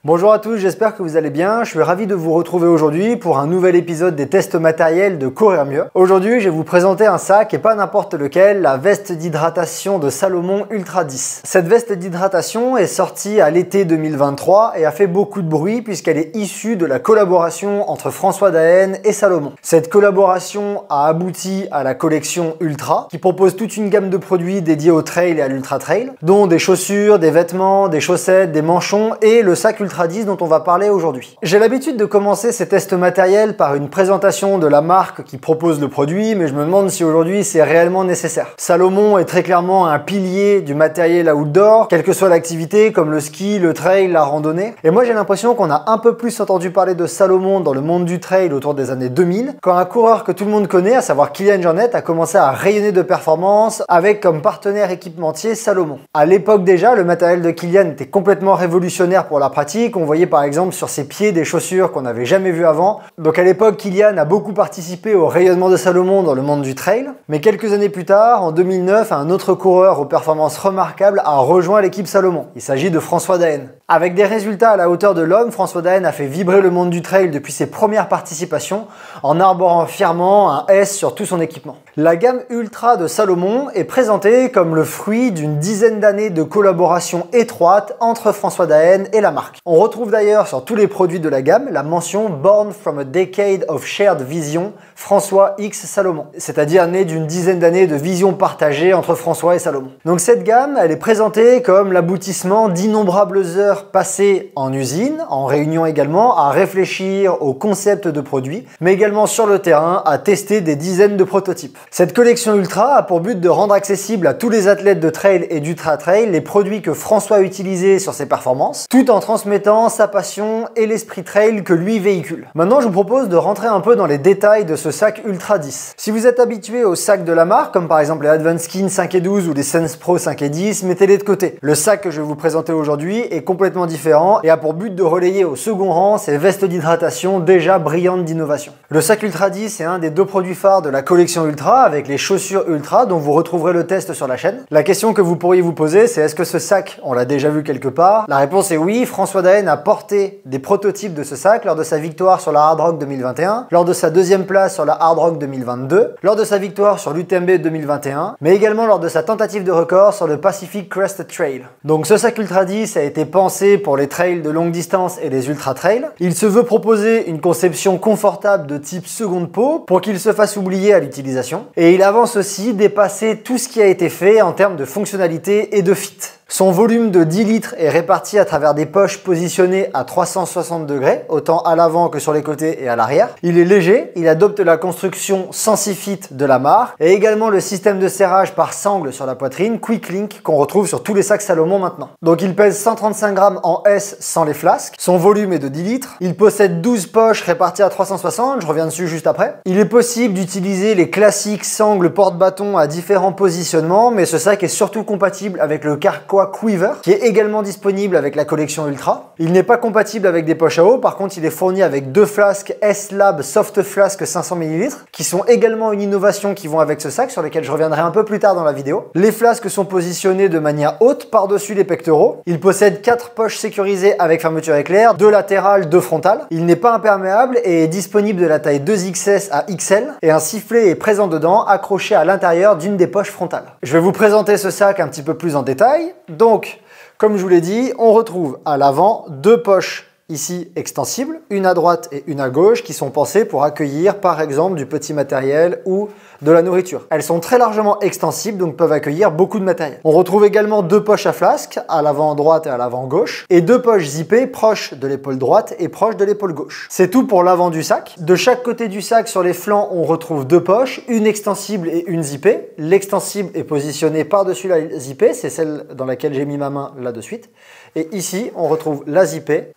Bonjour à tous, j'espère que vous allez bien. Je suis ravi de vous retrouver aujourd'hui pour un nouvel épisode des tests matériels de Courir Mieux. Aujourd'hui, je vais vous présenter un sac et pas n'importe lequel, la veste d'hydratation de Salomon Ultra 10. Cette veste d'hydratation est sortie à l'été 2023 et a fait beaucoup de bruit puisqu'elle est issue de la collaboration entre François Daen et Salomon. Cette collaboration a abouti à la collection Ultra qui propose toute une gamme de produits dédiés au trail et à l'ultra trail, dont des chaussures, des vêtements, des chaussettes, des manchons et le sac Ultra 10 dont on va parler aujourd'hui. J'ai l'habitude de commencer ces tests matériels par une présentation de la marque qui propose le produit, mais je me demande si aujourd'hui c'est réellement nécessaire. Salomon est très clairement un pilier du matériel outdoor, quelle que soit l'activité comme le ski, le trail, la randonnée. Et moi j'ai l'impression qu'on a un peu plus entendu parler de Salomon dans le monde du trail autour des années 2000, quand un coureur que tout le monde connaît, à savoir Kilian Jornet, a commencé à rayonner de performance avec comme partenaire équipementier Salomon. À l'époque déjà, le matériel de Kilian était complètement révolutionnaire pour la pratique. On voyait par exemple sur ses pieds des chaussures qu'on n'avait jamais vues avant. Donc à l'époque, Kilian a beaucoup participé au rayonnement de Salomon dans le monde du trail. Mais quelques années plus tard, en 2009, un autre coureur aux performances remarquables a rejoint l'équipe Salomon. Il s'agit de François Daen. Avec des résultats à la hauteur de l'homme, François Daen a fait vibrer le monde du trail depuis ses premières participations en arborant fièrement un S sur tout son équipement. La gamme Ultra de Salomon est présentée comme le fruit d'une dizaine d'années de collaboration étroite entre François Daen et la marque. On retrouve d'ailleurs sur tous les produits de la gamme la mention Born from a Decade of Shared Vision, François X Salomon, c'est-à-dire né d'une dizaine d'années de vision partagée entre François et Salomon. Donc cette gamme, elle est présentée comme l'aboutissement d'innombrables heures passées en usine, en réunion également, à réfléchir au concept de produit, mais également sur le terrain à tester des dizaines de prototypes. Cette collection Ultra a pour but de rendre accessible à tous les athlètes de trail et d'ultra trail les produits que François a utilisés sur ses performances, tout en transmettant sa passion et l'esprit trail que lui véhicule. Maintenant, je vous propose de rentrer un peu dans les détails de ce sac Ultra 10. Si vous êtes habitué aux sacs de la marque, comme par exemple les Advanced Skin 5 et 12 ou les Sense Pro 5 et 10, mettez-les de côté. Le sac que je vais vous présenter aujourd'hui est complètement différent et a pour but de relayer au second rang ces vestes d'hydratation déjà brillantes d'innovation. Le sac Ultra 10 est un des deux produits phares de la collection Ultra avec les chaussures Ultra dont vous retrouverez le test sur la chaîne. La question que vous pourriez vous poser, c'est est-ce que ce sac, on l'a déjà vu quelque part? La réponse est oui. François Daen a porté des prototypes de ce sac lors de sa victoire sur la Hard Rock 2021, lors de sa deuxième place sur la Hard Rock 2022, lors de sa victoire sur l'UTMB 2021, mais également lors de sa tentative de record sur le Pacific Crest Trail. Donc ce sac Ultra 10 a été pensé pour les trails de longue distance et les ultra trails. Il se veut proposer une conception confortable de type seconde peau pour qu'il se fasse oublier à l'utilisation. Et il avance aussi dépasser tout ce qui a été fait en termes de fonctionnalité et de fit. Son volume de 10 litres est réparti à travers des poches positionnées à 360 degrés, autant à l'avant que sur les côtés et à l'arrière. Il est léger, il adopte la construction Sensifit de la marque et également le système de serrage par sangle sur la poitrine, Quick Link, qu'on retrouve sur tous les sacs Salomon maintenant. Donc il pèse 135 grammes en S sans les flasques, son volume est de 10 litres, il possède 12 poches réparties à 360, je reviens dessus juste après. Il est possible d'utiliser les classiques sangles porte-bâton à différents positionnements, mais ce sac est surtout compatible avec le carquois Quiver, qui est également disponible avec la collection Ultra. Il n'est pas compatible avec des poches à eau, par contre il est fourni avec deux flasques S-Lab Soft Flask 500 ml, qui sont également une innovation qui vont avec ce sac, sur lesquels je reviendrai un peu plus tard dans la vidéo. Les flasques sont positionnées de manière haute par-dessus les pectoraux. Il possède 4 poches sécurisées avec fermeture éclair, 2 latérales, 2 frontales. Il n'est pas imperméable et est disponible de la taille 2XS à XL, et un sifflet est présent dedans, accroché à l'intérieur d'une des poches frontales. Je vais vous présenter ce sac un petit peu plus en détail. Donc, comme je vous l'ai dit, on retrouve à l'avant deux poches ici extensibles, une à droite et une à gauche, qui sont pensées pour accueillir par exemple du petit matériel ou de la nourriture. Elles sont très largement extensibles, donc peuvent accueillir beaucoup de matériel. On retrouve également deux poches à flasque, à l'avant droite et à l'avant gauche, et deux poches zippées proches de l'épaule droite et proches de l'épaule gauche. C'est tout pour l'avant du sac. De chaque côté du sac, sur les flancs, on retrouve deux poches, une extensible et une zippée. L'extensible est positionnée par-dessus la zippée, c'est celle dans laquelle j'ai mis ma main là de suite. Et ici, on retrouve la zippée,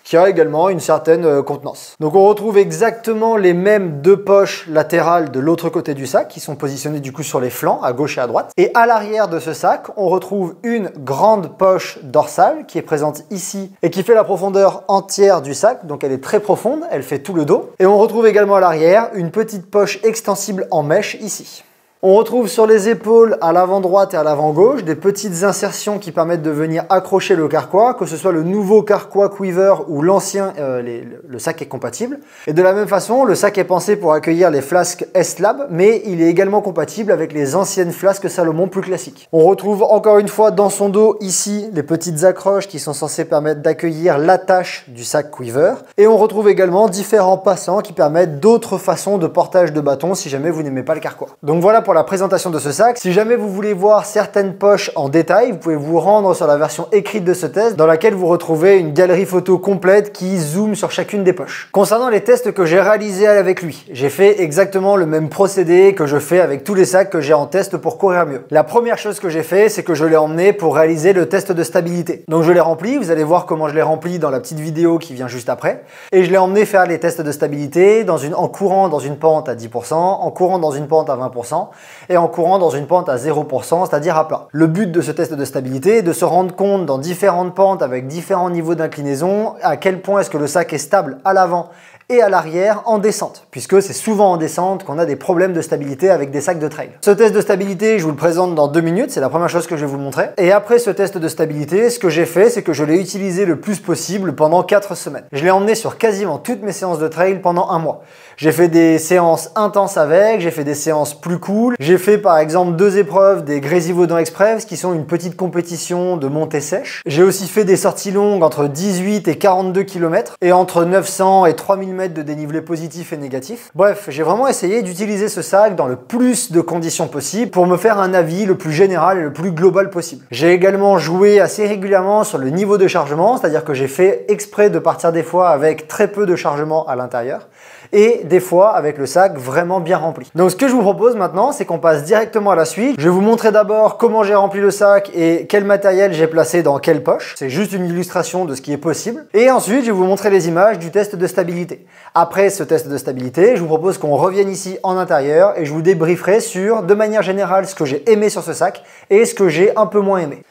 qui a également une certaine contenance. Donc on retrouve exactement les mêmes deux poches latérales de l'autre côté du sac qui sont positionnées du coup sur les flancs, à gauche et à droite. Et à l'arrière de ce sac, on retrouve une grande poche dorsale qui est présente ici et qui fait la profondeur entière du sac, donc elle est très profonde, elle fait tout le dos. Et on retrouve également à l'arrière une petite poche extensible en mèche ici. On retrouve sur les épaules, à l'avant droite et à l'avant gauche, des petites insertions qui permettent de venir accrocher le carquois, que ce soit le nouveau carquois Quiver ou l'ancien, le sac est compatible. Et de la même façon, le sac est pensé pour accueillir les flasques S-Lab, mais il est également compatible avec les anciennes flasques Salomon plus classiques. On retrouve encore une fois dans son dos, ici, les petites accroches qui sont censées permettre d'accueillir l'attache du sac Quiver. Et on retrouve également différents passants qui permettent d'autres façons de portage de bâton si jamais vous n'aimez pas le carquois. Donc voilà pour la présentation de ce sac. Si jamais vous voulez voir certaines poches en détail, vous pouvez vous rendre sur la version écrite de ce test dans laquelle vous retrouvez une galerie photo complète qui zoome sur chacune des poches. Concernant les tests que j'ai réalisés avec lui, j'ai fait exactement le même procédé que je fais avec tous les sacs que j'ai en test pour courir mieux. La première chose que j'ai fait, c'est que je l'ai emmené pour réaliser le test de stabilité. Donc je l'ai rempli, vous allez voir comment je l'ai rempli dans la petite vidéo qui vient juste après. Et je l'ai emmené faire les tests de stabilité en courant dans une pente à 10%, en courant dans une pente à 20%, et en courant dans une pente à 0%, c'est-à-dire à plat. Le but de ce test de stabilité est de se rendre compte dans différentes pentes avec différents niveaux d'inclinaison à quel point est-ce que le sac est stable à l'avant et à l'arrière en descente, puisque c'est souvent en descente qu'on a des problèmes de stabilité avec des sacs de trail. Ce test de stabilité, je vous le présente dans 2 minutes, c'est la première chose que je vais vous montrer. Et après ce test de stabilité, ce que j'ai fait, c'est que je l'ai utilisé le plus possible pendant 4 semaines. Je l'ai emmené sur quasiment toutes mes séances de trail pendant 1 mois. J'ai fait des séances intenses avec, j'ai fait des séances plus cool. J'ai fait par exemple 2 épreuves des Grésivaudan Express qui sont une petite compétition de montée sèche. J'ai aussi fait des sorties longues entre 18 et 42 km et entre 900 et 3000 mètres de dénivelé positif et négatif. Bref, j'ai vraiment essayé d'utiliser ce sac dans le plus de conditions possibles pour me faire un avis le plus général et le plus global possible. J'ai également joué assez régulièrement sur le niveau de chargement, c'est-à-dire que j'ai fait exprès de partir des fois avec très peu de chargement à l'intérieur et des fois avec le sac vraiment bien rempli. Donc ce que je vous propose maintenant, c'est qu'on passe directement à la suite. Je vais vous montrer d'abord comment j'ai rempli le sac et quel matériel j'ai placé dans quelle poche. C'est juste une illustration de ce qui est possible. Et ensuite, je vais vous montrer les images du test de stabilité. Après ce test de stabilité, je vous propose qu'on revienne ici en intérieur et je vous débrieferai sur, de manière générale, ce que j'ai aimé sur ce sac et ce que j'ai un peu moins aimé.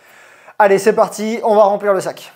Allez, c'est parti, on va remplir le sac.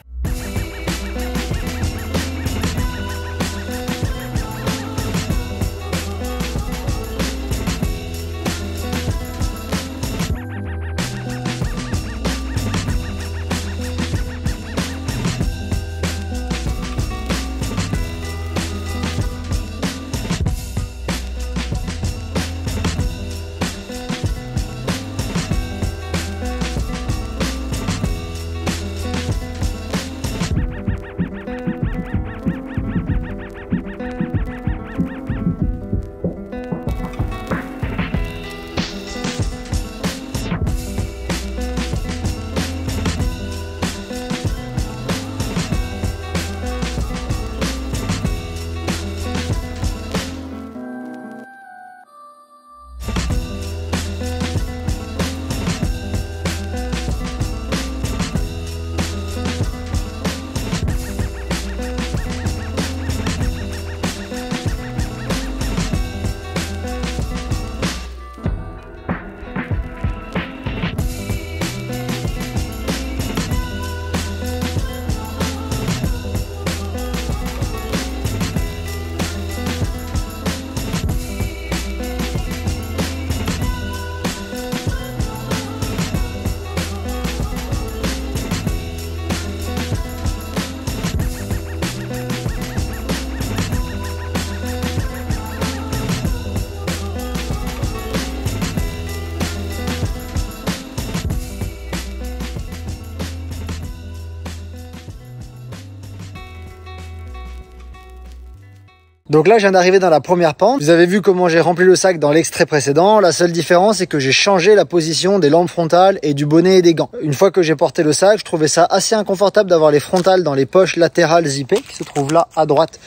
Donc là, je viens d'arriver dans la première pente. Vous avez vu comment j'ai rempli le sac dans l'extrait précédent. La seule différence, c'est que j'ai changé la position des lampes frontales et du bonnet et des gants. Une fois que j'ai porté le sac, je trouvais ça assez inconfortable d'avoir les frontales dans les poches latérales zippées qui se trouvent là à droite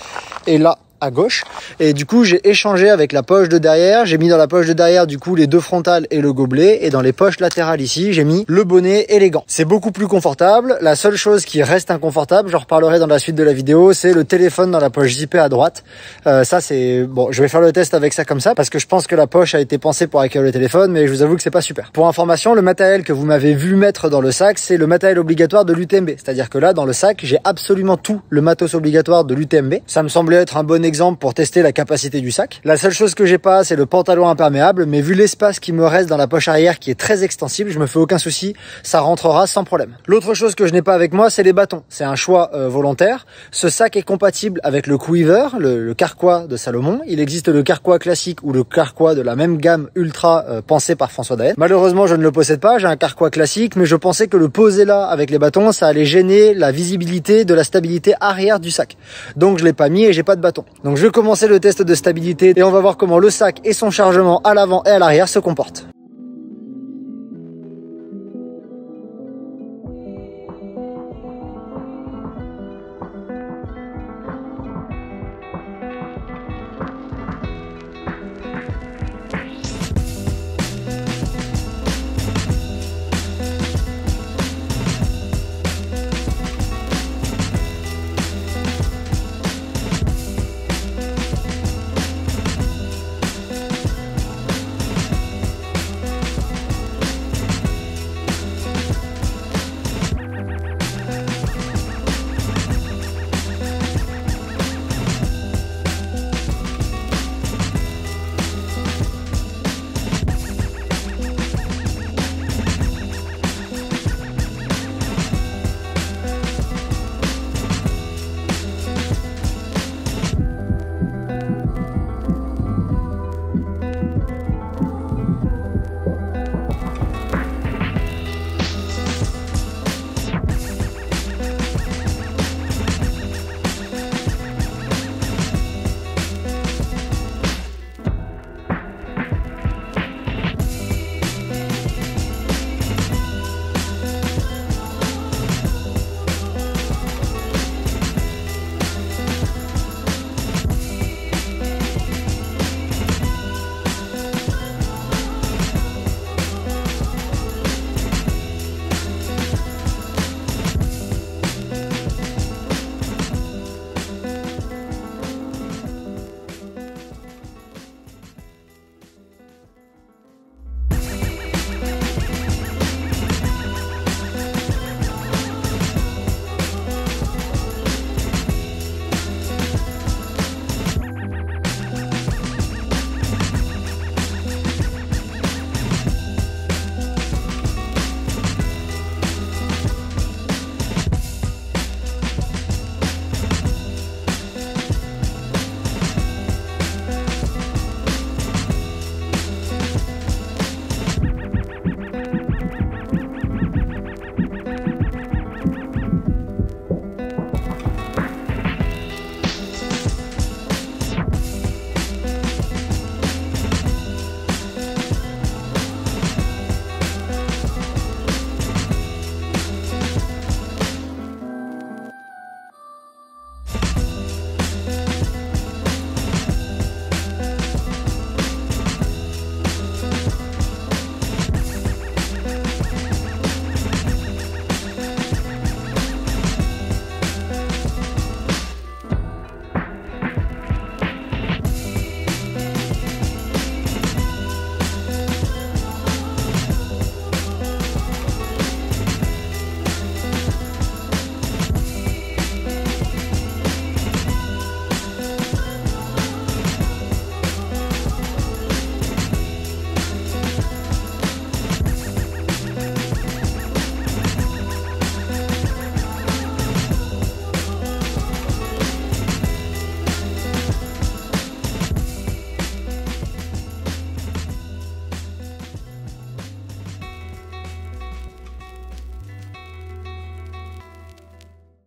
et là à gauche. Et du coup, j'ai échangé avec la poche de derrière. J'ai mis dans la poche de derrière, du coup, les 2 frontales et le gobelet. Et dans les poches latérales ici, j'ai mis le bonnet et les gants. C'est beaucoup plus confortable. La seule chose qui reste inconfortable, j'en reparlerai dans la suite de la vidéo, c'est le téléphone dans la poche zippée à droite. Ça, c'est... Bon, je vais faire le test avec ça comme ça, parce que je pense que la poche a été pensée pour accueillir le téléphone, mais je vous avoue que c'est pas super. Pour information, le matériel que vous m'avez vu mettre dans le sac, c'est le matériel obligatoire de l'UTMB. C'est-à-dire que là, dans le sac, j'ai absolument tout le matos obligatoire de l'UTMB. Ça me semblait être un bon exemple pour tester la capacité du sac. La seule chose que j'ai pas, c'est le pantalon imperméable, mais vu l'espace qui me reste dans la poche arrière qui est très extensible, je me fais aucun souci, ça rentrera sans problème. L'autre chose que je n'ai pas avec moi, c'est les bâtons. C'est un choix volontaire. Ce sac est compatible avec le Quiver, le carquois de Salomon. Il existe le carquois classique ou le carquois de la même gamme ultra pensé par François Daen. Malheureusement, je ne le possède pas, j'ai un carquois classique, mais je pensais que le poser là avec les bâtons, ça allait gêner la visibilité de la stabilité arrière du sac. Donc je l'ai pas mis et j'ai pas de bâton. Donc je vais commencer le test de stabilité et on va voir comment le sac et son chargement à l'avant et à l'arrière se comportent.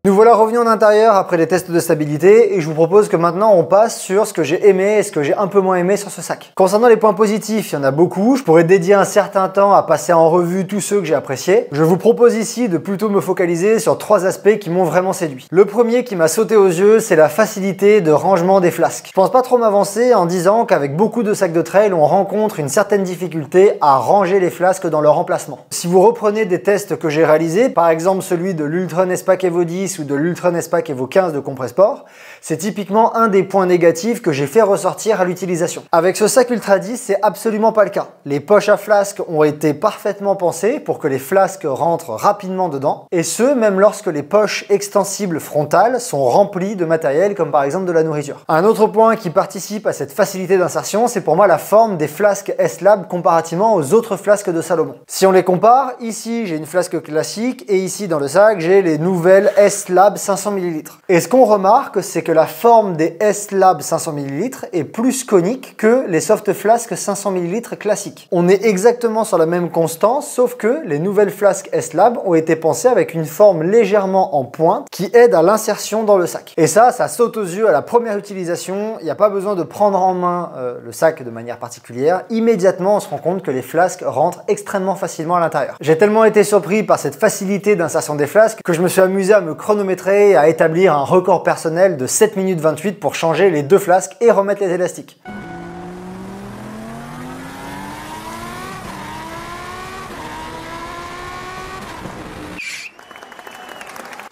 Nous voilà revenus en intérieur après les tests de stabilité et je vous propose que maintenant on passe sur ce que j'ai aimé et ce que j'ai un peu moins aimé sur ce sac. Concernant les points positifs, il y en a beaucoup. Je pourrais dédier un certain temps à passer en revue tous ceux que j'ai appréciés. Je vous propose ici de plutôt me focaliser sur 3 aspects qui m'ont vraiment séduit. Le premier qui m'a sauté aux yeux, c'est la facilité de rangement des flasques. Je pense pas trop m'avancer en disant qu'avec beaucoup de sacs de trail, on rencontre une certaine difficulté à ranger les flasques dans leur emplacement. Si vous reprenez des tests que j'ai réalisés, par exemple celui de l'Ultra Nespac Evo 10 10 ou de l'Ultra Nespac Evo 15 de Compressport, c'est typiquement un des points négatifs que j'ai fait ressortir à l'utilisation. Avec ce sac Ultra 10, c'est absolument pas le cas. Les poches à flasque ont été parfaitement pensées pour que les flasques rentrent rapidement dedans, et ce, même lorsque les poches extensibles frontales sont remplies de matériel comme par exemple de la nourriture. Un autre point qui participe à cette facilité d'insertion, c'est pour moi la forme des flasques S-Lab comparativement aux autres flasques de Salomon. Si on les compare, ici j'ai une flasque classique et ici dans le sac j'ai les nouvelles S-Lab 500 ml. Et ce qu'on remarque, c'est que la forme des S-Lab 500 ml est plus conique que les soft flasques 500 ml classiques. On est exactement sur la même constance, sauf que les nouvelles flasques S-Lab ont été pensées avec une forme légèrement en pointe qui aide à l'insertion dans le sac. Et ça saute aux yeux à la première utilisation. Il n'y a pas besoin de prendre en main le sac de manière particulière. Immédiatement, on se rend compte que les flasques rentrent extrêmement facilement à l'intérieur. J'ai tellement été surpris par cette facilité d'insertion des flasques que je me suis amusé à me chronométrer et à établir un record personnel de 7 minutes 28 pour changer les deux flasques et remettre les élastiques.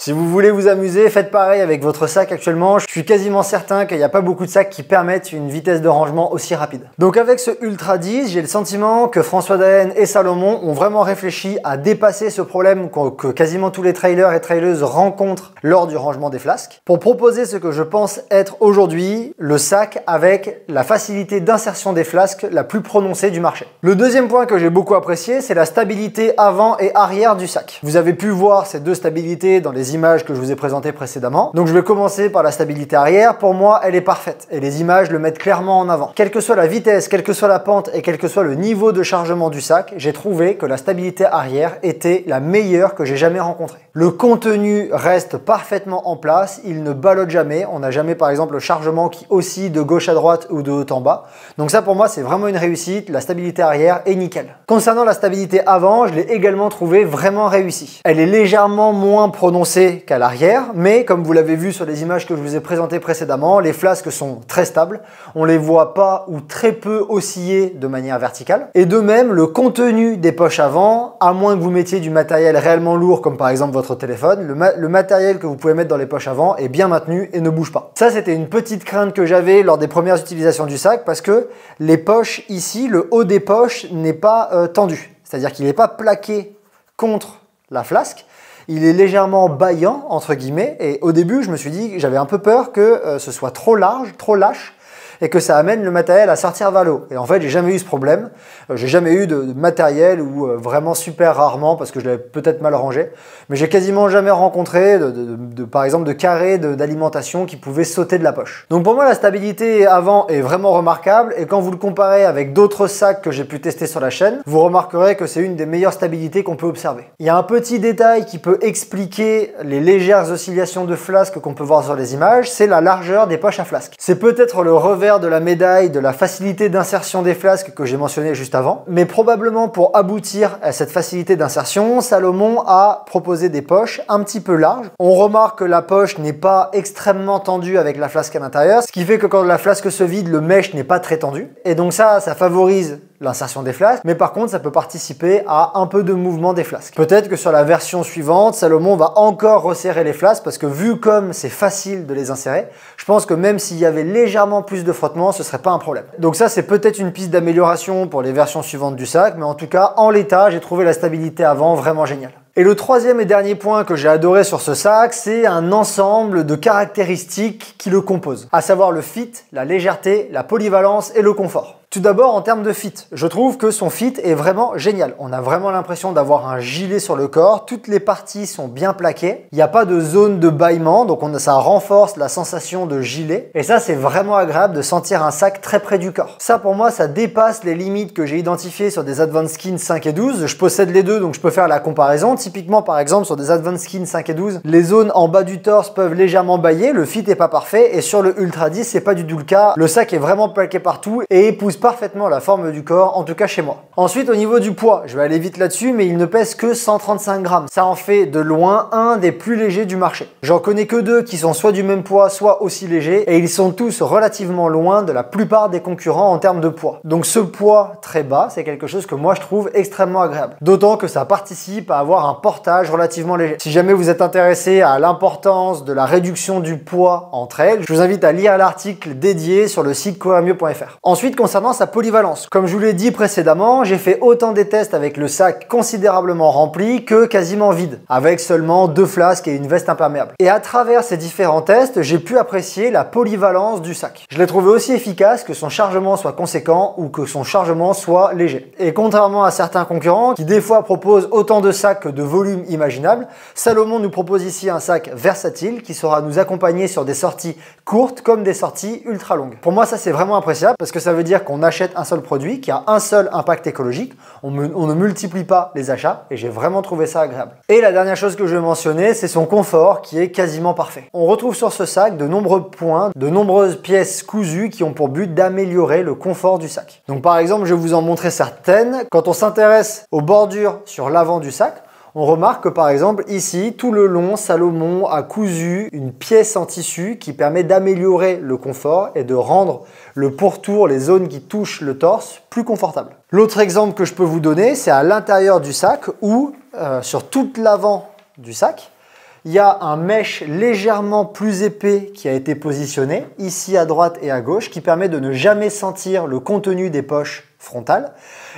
Si vous voulez vous amuser, faites pareil avec votre sac actuellement. Je suis quasiment certain qu'il n'y a pas beaucoup de sacs qui permettent une vitesse de rangement aussi rapide. Donc avec ce Ultra 10, j'ai le sentiment que François Daen et Salomon ont vraiment réfléchi à dépasser ce problème que quasiment tous les trailers et traileuses rencontrent lors du rangement des flasques, pour proposer ce que je pense être aujourd'hui le sac avec la facilité d'insertion des flasques la plus prononcée du marché. Le deuxième point que j'ai beaucoup apprécié, c'est la stabilité avant et arrière du sac. Vous avez pu voir ces deux stabilités dans les images que je vous ai présentées précédemment. Donc je vais commencer par la stabilité arrière. Pour moi, elle est parfaite et les images le mettent clairement en avant. Quelle que soit la vitesse, quelle que soit la pente et quel que soit le niveau de chargement du sac, j'ai trouvé que la stabilité arrière était la meilleure que j'ai jamais rencontrée. Le contenu reste parfaitement en place, il ne ballotte jamais. On n'a jamais par exemple le chargement qui oscille de gauche à droite ou de haut en bas. Donc ça pour moi c'est vraiment une réussite. La stabilité arrière est nickel. Concernant la stabilité avant, je l'ai également trouvée vraiment réussie. Elle est légèrement moins prononcée qu'à l'arrière, mais comme vous l'avez vu sur les images que je vous ai présentées précédemment, les flasques sont très stables, on les voit pas ou très peu osciller de manière verticale. Et de même, le contenu des poches avant, à moins que vous mettiez du matériel réellement lourd comme par exemple votre téléphone, le matériel que vous pouvez mettre dans les poches avant est bien maintenu et ne bouge pas. Ça c'était une petite crainte que j'avais lors des premières utilisations du sac parce que les poches ici, le haut des poches n'est pas tendu, c'est-à-dire qu'il n'est pas plaqué contre la flasque. Il est légèrement bâillant, entre guillemets, et au début, je me suis dit que j'avais un peu peur que ce soit trop large, trop lâche, et que ça amène le matériel à sortir vers le haut. Et en fait, j'ai jamais eu ce problème. J'ai jamais eu de matériel ou vraiment super rarement parce que je l'avais peut-être mal rangé. Mais j'ai quasiment jamais rencontré par exemple de carrés d'alimentation qui pouvaient sauter de la poche. Donc pour moi, la stabilité avant est vraiment remarquable. Et quand vous le comparez avec d'autres sacs que j'ai pu tester sur la chaîne, vous remarquerez que c'est une des meilleures stabilités qu'on peut observer. Il y a un petit détail qui peut expliquer les légères oscillations de flasque qu'on peut voir sur les images, c'est la largeur des poches à flasque. C'est peut-être le revers de la médaille de la facilité d'insertion des flasques que j'ai mentionné juste avant, mais probablement pour aboutir à cette facilité d'insertion, Salomon a proposé des poches un petit peu larges. On remarque que la poche n'est pas extrêmement tendue avec la flasque à l'intérieur, ce qui fait que quand la flasque se vide, le mesh n'est pas très tendu. Et donc ça favorise l'insertion des flasques, mais par contre ça peut participer à un peu de mouvement des flasques. Peut-être que sur la version suivante, Salomon va encore resserrer les flasques parce que vu comme c'est facile de les insérer, je pense que même s'il y avait légèrement plus de frottement, ce serait pas un problème. Donc ça c'est peut-être une piste d'amélioration pour les versions suivantes du sac, mais en tout cas en l'état, j'ai trouvé la stabilité avant vraiment géniale. Et le troisième et dernier point que j'ai adoré sur ce sac, c'est un ensemble de caractéristiques qui le composent, à savoir le fit, la légèreté, la polyvalence et le confort. Tout d'abord, en termes de fit, je trouve que son fit est vraiment génial. On a vraiment l'impression d'avoir un gilet sur le corps. Toutes les parties sont bien plaquées. Il n'y a pas de zone de bâillement, donc ça renforce la sensation de gilet. Et ça, c'est vraiment agréable de sentir un sac très près du corps. Ça, pour moi, ça dépasse les limites que j'ai identifiées sur des Advanced Skin 5 et 12. Je possède les deux, donc je peux faire la comparaison. Typiquement, par exemple, sur des Advanced Skin 5 et 12, les zones en bas du torse peuvent légèrement bâiller. Le fit n'est pas parfait. Et sur le Ultra 10, c'est pas du tout le cas. Le sac est vraiment plaqué partout et épouse parfaitement la forme du corps, en tout cas chez moi. Ensuite, au niveau du poids, je vais aller vite là-dessus, mais il ne pèse que 135 grammes. Ça en fait de loin un des plus légers du marché. J'en connais que deux qui sont soit du même poids, soit aussi légers, et ils sont tous relativement loin de la plupart des concurrents en termes de poids. Donc ce poids très bas, c'est quelque chose que moi je trouve extrêmement agréable. D'autant que ça participe à avoir un portage relativement léger. Si jamais vous êtes intéressé à l'importance de la réduction du poids entre elles, je vous invite à lire l'article dédié sur le site courermieux.fr. Ensuite, concernant sa polyvalence, comme je vous l'ai dit précédemment, j'ai fait autant des tests avec le sac considérablement rempli que quasiment vide, avec seulement 2 flasques et une veste imperméable. Et à travers ces différents tests, j'ai pu apprécier la polyvalence du sac. Je l'ai trouvé aussi efficace que son chargement soit conséquent ou que son chargement soit léger. Et contrairement à certains concurrents qui des fois proposent autant de sacs que de volume imaginable, Salomon nous propose ici un sac versatile qui saura nous accompagner sur des sorties courtes comme des sorties ultra longues. Pour moi, ça c'est vraiment appréciable parce que ça veut dire qu'on achète un seul produit qui a un seul impact écologique. On ne multiplie pas les achats et j'ai vraiment trouvé ça agréable. Et la dernière chose que je vais mentionner, c'est son confort qui est quasiment parfait. On retrouve sur ce sac de nombreux points, de nombreuses pièces cousues qui ont pour but d'améliorer le confort du sac. Donc par exemple, je vais vous en montrer certaines. Quand on s'intéresse aux bordures sur l'avant du sac, on remarque que par exemple ici, tout le long, Salomon a cousu une pièce en tissu qui permet d'améliorer le confort et de rendre le pourtour, les zones qui touchent le torse, plus confortables. L'autre exemple que je peux vous donner, c'est à l'intérieur du sac où, sur toute l'avant du sac, il y a un mesh légèrement plus épais qui a été positionné, ici à droite et à gauche, qui permet de ne jamais sentir le contenu des poches frontales.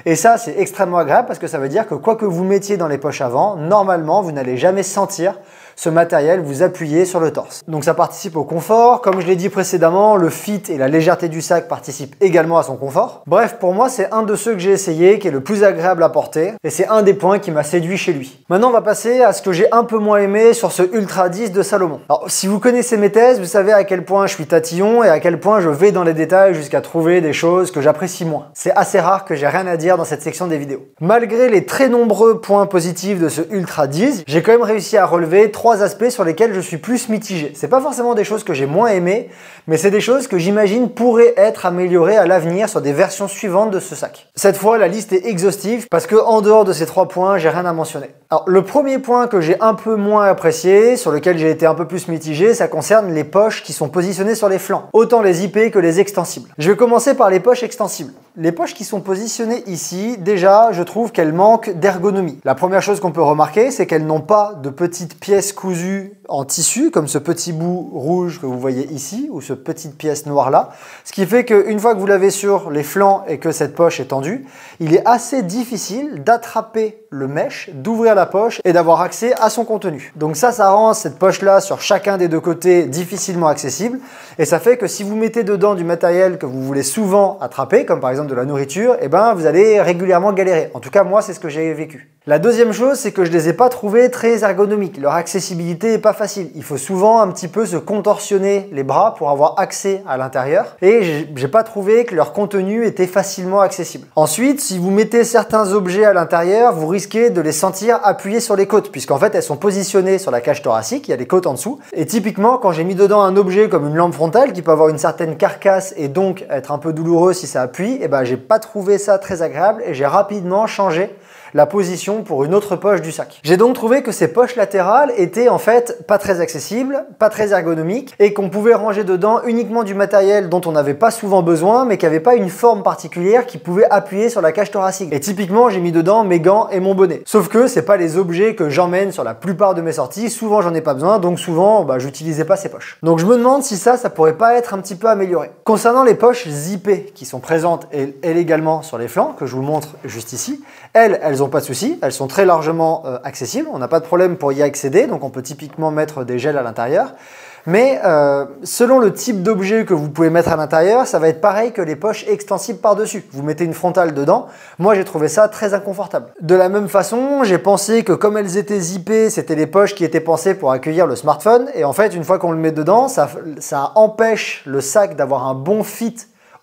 Et ça, c'est extrêmement agréable parce que ça veut dire que quoi que vous mettiez dans les poches avant, normalement, vous n'allez jamais sentir ce matériel vous appuyer sur le torse. Donc ça participe au confort. Comme je l'ai dit précédemment, le fit et la légèreté du sac participent également à son confort. Bref, pour moi, c'est un de ceux que j'ai essayé qui est le plus agréable à porter et c'est un des points qui m'a séduit chez lui. Maintenant, on va passer à ce que j'ai un peu moins aimé sur ce Ultra 10 de Salomon. Alors, si vous connaissez mes tests, vous savez à quel point je suis tatillon et à quel point je vais dans les détails jusqu'à trouver des choses que j'apprécie moins. C'est assez rare que j'ai rien à dire dans cette section des vidéos. Malgré les très nombreux points positifs de ce Ultra 10, j'ai quand même réussi à relever 3 aspects sur lesquels je suis plus mitigé. C'est pas forcément des choses que j'ai moins aimées, mais c'est des choses que j'imagine pourraient être améliorées à l'avenir sur des versions suivantes de ce sac. Cette fois, la liste est exhaustive parce que en dehors de ces 3 points, j'ai rien à mentionner. Alors, le premier point que j'ai un peu moins apprécié, sur lequel j'ai été un peu plus mitigé, ça concerne les poches qui sont positionnées sur les flancs, autant les IP que les extensibles. Je vais commencer par les poches extensibles. Les poches qui sont positionnées ici, déjà, je trouve qu'elles manquent d'ergonomie. La première chose qu'on peut remarquer, c'est qu'elles n'ont pas de petites pièces cousues en tissu, comme ce petit bout rouge que vous voyez ici, ou ce petite pièce noire là. Ce qui fait qu'une fois que vous l'avez sur les flancs et que cette poche est tendue, il est assez difficile d'attraper le mesh, d'ouvrir la poche et d'avoir accès à son contenu. Donc ça rend cette poche-là sur chacun des deux côtés difficilement accessible. Et ça fait que si vous mettez dedans du matériel que vous voulez souvent attraper, comme par exemple de la nourriture, eh ben vous allez régulièrement galérer. En tout cas, moi, c'est ce que j'ai vécu. La deuxième chose, c'est que je les ai pas trouvés très ergonomiques. Leur accessibilité est pas facile. Il faut souvent un petit peu se contorsionner les bras pour avoir accès à l'intérieur. Et j'ai pas trouvé que leur contenu était facilement accessible. Ensuite, si vous mettez certains objets à l'intérieur, vous risquez de les sentir appuyés sur les côtes, puisqu'en fait, elles sont positionnées sur la cage thoracique. Il y a les côtes en dessous. Et typiquement, quand j'ai mis dedans un objet comme une lampe frontale, qui peut avoir une certaine carcasse et donc être un peu douloureux si ça appuie, eh ben, j'ai pas trouvé ça très agréable et j'ai rapidement changé la position pour une autre poche du sac. J'ai donc trouvé que ces poches latérales étaient en fait pas très accessibles, pas très ergonomiques et qu'on pouvait ranger dedans uniquement du matériel dont on n'avait pas souvent besoin mais qui n'avait pas une forme particulière qui pouvait appuyer sur la cage thoracique. Et typiquement, j'ai mis dedans mes gants et mon bonnet. Sauf que c'est pas les objets que j'emmène sur la plupart de mes sorties, souvent j'en ai pas besoin, donc souvent j'utilisais pas ces poches. Donc je me demande si ça pourrait pas être un petit peu amélioré. Concernant les poches zippées qui sont présentes elles également sur les flancs, que je vous montre juste ici, elles n'ont pas de souci, elles sont très largement accessibles, on n'a pas de problème pour y accéder, donc on peut typiquement mettre des gels à l'intérieur. Mais selon le type d'objet que vous pouvez mettre à l'intérieur, ça va être pareil que les poches extensibles par-dessus. Vous mettez une frontale dedans, moi j'ai trouvé ça très inconfortable. De la même façon, j'ai pensé que comme elles étaient zippées, c'était les poches qui étaient pensées pour accueillir le smartphone, et en fait une fois qu'on le met dedans, ça empêche le sac d'avoir un bon fit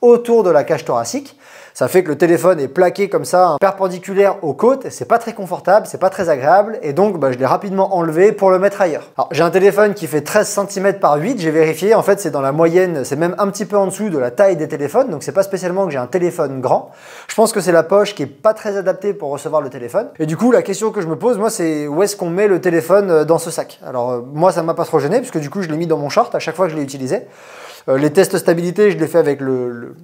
autour de la cage thoracique, Ça fait que le téléphone est plaqué comme ça, perpendiculaire aux côtes, et c'est pas très confortable, c'est pas très agréable, et donc je l'ai rapidement enlevé pour le mettre ailleurs. Alors j'ai un téléphone qui fait 13 cm par 8, j'ai vérifié, en fait c'est dans la moyenne, c'est même un petit peu en dessous de la taille des téléphones, donc c'est pas spécialement que j'ai un téléphone grand. Je pense que c'est la poche qui est pas très adaptée pour recevoir le téléphone. Et du coup la question que je me pose, moi, c'est où est-ce qu'on met le téléphone dans ce sac? Alors moi ça m'a pas trop gêné, puisque du coup je l'ai mis dans mon short à chaque fois que je l'ai utilisé. Les tests stabilité, je l'ai fait avec le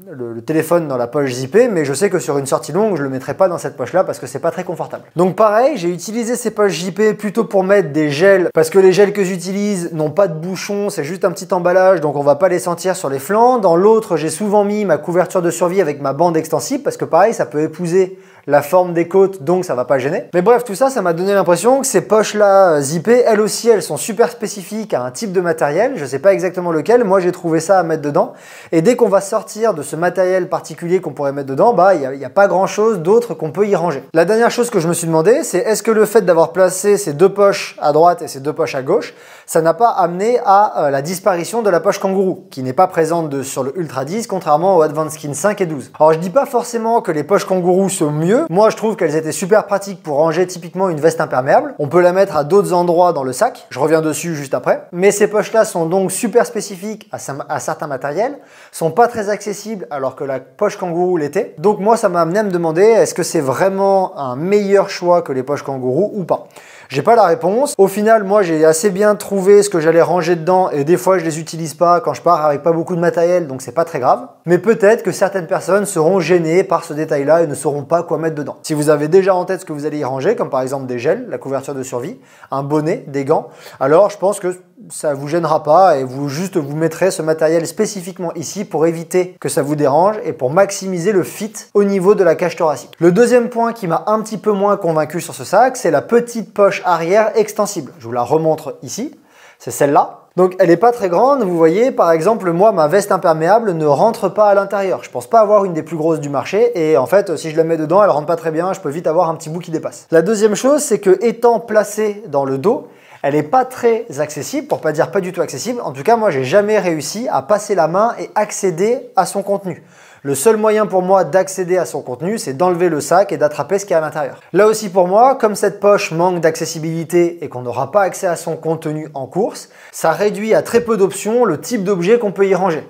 téléphone dans la poche zippée, mais je sais que sur une sortie longue, je le mettrai pas dans cette poche-là parce que c'est pas très confortable. Donc pareil, j'ai utilisé ces poches zippées plutôt pour mettre des gels, parce que les gels que j'utilise n'ont pas de bouchon, c'est juste un petit emballage, donc on va pas les sentir sur les flancs. Dans l'autre, j'ai souvent mis ma couverture de survie avec ma bande extensible, parce que pareil, ça peut épouser la forme des côtes, donc ça va pas gêner. Mais bref, tout ça, ça m'a donné l'impression que ces poches-là zippées, elles aussi, elles sont super spécifiques à un type de matériel. Je sais pas exactement lequel. Moi, j'ai trouvé ça à mettre dedans. Et dès qu'on va sortir de ce matériel particulier qu'on pourrait mettre dedans, il n'y a pas grand-chose d'autre qu'on peut y ranger. La dernière chose que je me suis demandé, c'est est-ce que le fait d'avoir placé ces deux poches à droite et ces deux poches à gauche, ça n'a pas amené à la disparition de la poche kangourou, qui n'est pas présente sur le Ultra 10, contrairement au Advanced Skin 5 et 12. Alors, je dis pas forcément que les poches kangourou sont mieux. Moi, je trouve qu'elles étaient super pratiques pour ranger typiquement une veste imperméable. On peut la mettre à d'autres endroits dans le sac. Je reviens dessus juste après. Mais ces poches-là sont donc super spécifiques à certains matériels, sont pas très accessibles alors que la poche kangourou l'était. Donc moi, ça m'a amené à me demander est-ce que c'est vraiment un meilleur choix que les poches kangourou ou pas? J'ai pas la réponse. Au final, moi, j'ai assez bien trouvé ce que j'allais ranger dedans et des fois, je les utilise pas quand je pars avec pas beaucoup de matériel, donc c'est pas très grave. Mais peut-être que certaines personnes seront gênées par ce détail-là et ne sauront pas quoi mettre dedans. Si vous avez déjà en tête ce que vous allez y ranger, comme par exemple des gels, la couverture de survie, un bonnet, des gants, alors je pense que ça vous gênera pas et vous mettrez ce matériel spécifiquement ici pour éviter que ça vous dérange et pour maximiser le fit au niveau de la cage thoracique. Le deuxième point qui m'a un petit peu moins convaincu sur ce sac, c'est la petite poche arrière extensible. Je vous la remontre ici, c'est celle-là. Donc elle n'est pas très grande, vous voyez, par exemple, moi, ma veste imperméable ne rentre pas à l'intérieur. Je pense pas avoir une des plus grosses du marché et en fait, si je la mets dedans, elle rentre pas très bien, je peux vite avoir un petit bout qui dépasse. La deuxième chose, c'est que étant placée dans le dos, elle n'est pas très accessible, pour pas dire pas du tout accessible. En tout cas, moi, j'ai jamais réussi à passer la main et accéder à son contenu. Le seul moyen pour moi d'accéder à son contenu, c'est d'enlever le sac et d'attraper ce qu'il y a à l'intérieur. Là aussi pour moi, comme cette poche manque d'accessibilité et qu'on n'aura pas accès à son contenu en course, ça réduit à très peu d'options le type d'objet qu'on peut y ranger.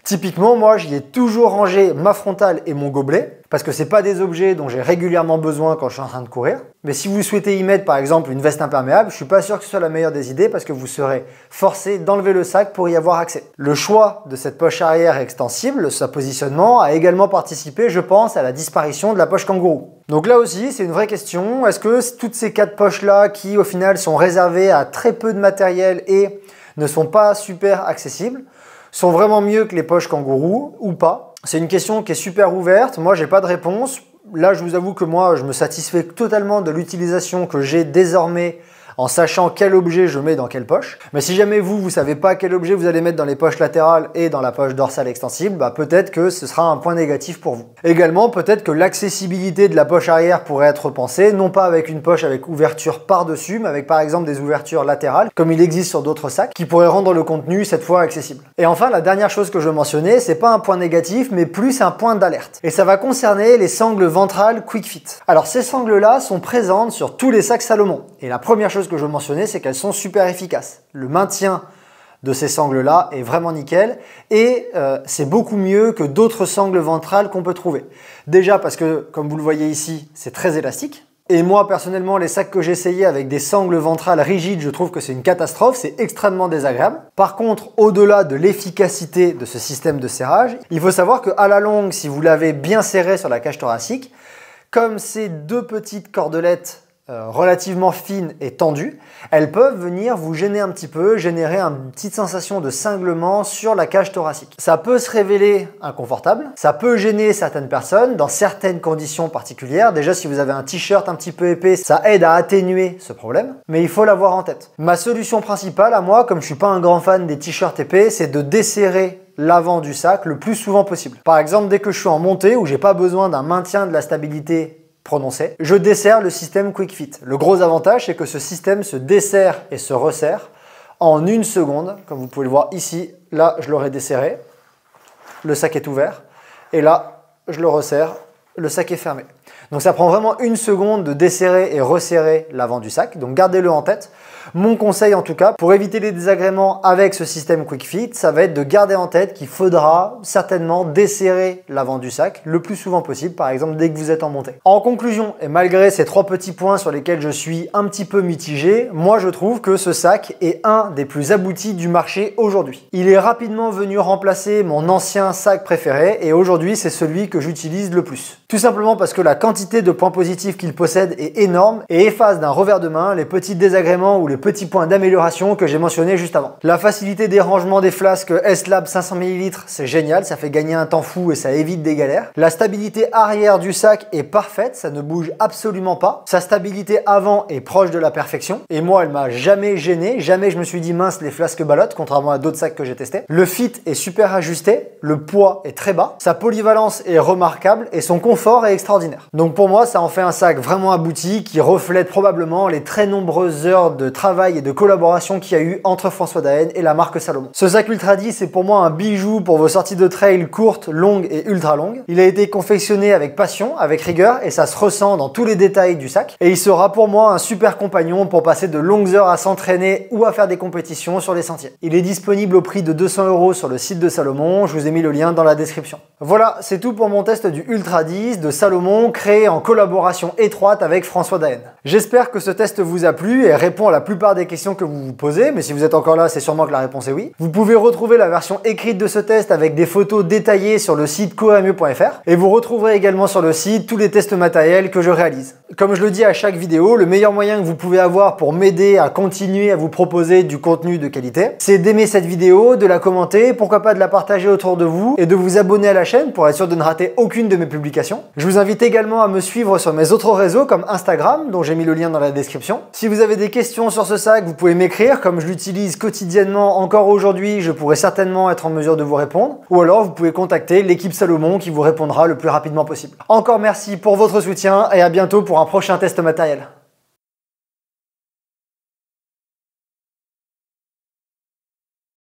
Typiquement, moi, j'y ai toujours rangé ma frontale et mon gobelet, parce que c'est pas des objets dont j'ai régulièrement besoin quand je suis en train de courir. Mais si vous souhaitez y mettre, par exemple, une veste imperméable, je suis pas sûr que ce soit la meilleure des idées, parce que vous serez forcé d'enlever le sac pour y avoir accès. Le choix de cette poche arrière extensible, sa positionnement, a également participé, je pense, à la disparition de la poche kangourou. Donc là aussi, c'est une vraie question. Est-ce que toutes ces quatre poches-là, qui au final sont réservées à très peu de matériel et ne sont pas super accessibles, sont vraiment mieux que les poches kangourou ou pas? C'est une question qui est super ouverte. Moi, j'ai pas de réponse. Là, je vous avoue que moi, je me satisfais totalement de l'utilisation que j'ai désormais en sachant quel objet je mets dans quelle poche. Mais si jamais vous savez pas quel objet vous allez mettre dans les poches latérales et dans la poche dorsale extensible, peut-être que ce sera un point négatif pour vous. Également, peut-être que l'accessibilité de la poche arrière pourrait être repensée, non pas avec une poche avec ouverture par-dessus, mais avec par exemple des ouvertures latérales, comme il existe sur d'autres sacs, qui pourraient rendre le contenu cette fois accessible. Et enfin, la dernière chose que je veux mentionner, c'est pas un point négatif, mais plus un point d'alerte. Et ça va concerner les sangles ventrales Quick Fit. Alors ces sangles-là sont présentes sur tous les sacs Salomon. Et la première chose que je veux mentionner, c'est qu'elles sont super efficaces. Le maintien de ces sangles-là est vraiment nickel et c'est beaucoup mieux que d'autres sangles ventrales qu'on peut trouver. Déjà parce que, comme vous le voyez ici, c'est très élastique. Et moi, personnellement, les sacs que j'ai essayés avec des sangles ventrales rigides, je trouve que c'est une catastrophe, c'est extrêmement désagréable. Par contre, au-delà de l'efficacité de ce système de serrage, il faut savoir qu'à la longue, si vous l'avez bien serré sur la cage thoracique, comme ces deux petites cordelettes relativement fines et tendues, elles peuvent venir vous gêner un petit peu, générer une petite sensation de cinglement sur la cage thoracique. Ça peut se révéler inconfortable, ça peut gêner certaines personnes dans certaines conditions particulières. Déjà, si vous avez un t-shirt un petit peu épais, ça aide à atténuer ce problème, mais il faut l'avoir en tête. Ma solution principale à moi, comme je suis pas un grand fan des t-shirts épais, c'est de desserrer l'avant du sac le plus souvent possible. Par exemple, dès que je suis en montée où j'ai pas besoin d'un maintien de la stabilité prononcé, je desserre le système Quick Fit. Le gros avantage, c'est que ce système se desserre et se resserre en une seconde. Comme vous pouvez le voir ici, là, je l'aurai desserré. Le sac est ouvert. Et là, je le resserre, le sac est fermé. Donc ça prend vraiment une seconde de desserrer et resserrer l'avant du sac, donc gardez-le en tête. Mon conseil en tout cas, pour éviter les désagréments avec ce système Quick Fit, ça va être de garder en tête qu'il faudra certainement desserrer l'avant du sac le plus souvent possible, par exemple dès que vous êtes en montée. En conclusion, et malgré ces 3 petits points sur lesquels je suis un petit peu mitigé, moi je trouve que ce sac est un des plus aboutis du marché aujourd'hui. Il est rapidement venu remplacer mon ancien sac préféré et aujourd'hui c'est celui que j'utilise le plus. Tout simplement parce que la quantité de points positifs qu'il possède est énorme et efface d'un revers de main les petits désagréments ou les petits points d'amélioration que j'ai mentionnés juste avant. La facilité des rangements des flasques S-Lab 500 ml, c'est génial, ça fait gagner un temps fou et ça évite des galères. La stabilité arrière du sac est parfaite, ça ne bouge absolument pas. Sa stabilité avant est proche de la perfection et moi elle m'a jamais gêné, jamais je me suis dit mince les flasques ballottent, contrairement à d'autres sacs que j'ai testés. Le fit est super ajusté, le poids est très bas, sa polyvalence est remarquable et son confort est extraordinaire. Donc pour moi ça en fait un sac vraiment abouti qui reflète probablement les très nombreuses heures de travail et de collaboration qu'il y a eu entre François Daen et la marque Salomon. Ce sac Ultra 10 c'est pour moi un bijou pour vos sorties de trail courtes, longues et ultra longues. Il a été confectionné avec passion, avec rigueur et ça se ressent dans tous les détails du sac. Et il sera pour moi un super compagnon pour passer de longues heures à s'entraîner ou à faire des compétitions sur les sentiers. Il est disponible au prix de 200 € sur le site de Salomon, je vous ai mis le lien dans la description. Voilà, c'est tout pour mon test du Ultra 10 de Salomon créé en collaboration étroite avec François Daen. J'espère que ce test vous a plu et répond à la plupart des questions que vous vous posez, mais si vous êtes encore là, c'est sûrement que la réponse est oui. Vous pouvez retrouver la version écrite de ce test avec des photos détaillées sur le site courermieux.fr et vous retrouverez également sur le site tous les tests matériels que je réalise. Comme je le dis à chaque vidéo, le meilleur moyen que vous pouvez avoir pour m'aider à continuer à vous proposer du contenu de qualité, c'est d'aimer cette vidéo, de la commenter, pourquoi pas de la partager autour de vous et de vous abonner à la chaîne pour être sûr de ne rater aucune de mes publications. Je vous invite également à me suivre sur mes autres réseaux comme Instagram, dont j'ai mis le lien dans la description. Si vous avez des questions sur ce sac, vous pouvez m'écrire, comme je l'utilise quotidiennement encore aujourd'hui, je pourrai certainement être en mesure de vous répondre. Ou alors vous pouvez contacter l'équipe Salomon qui vous répondra le plus rapidement possible. Encore merci pour votre soutien et à bientôt pour un prochain test matériel.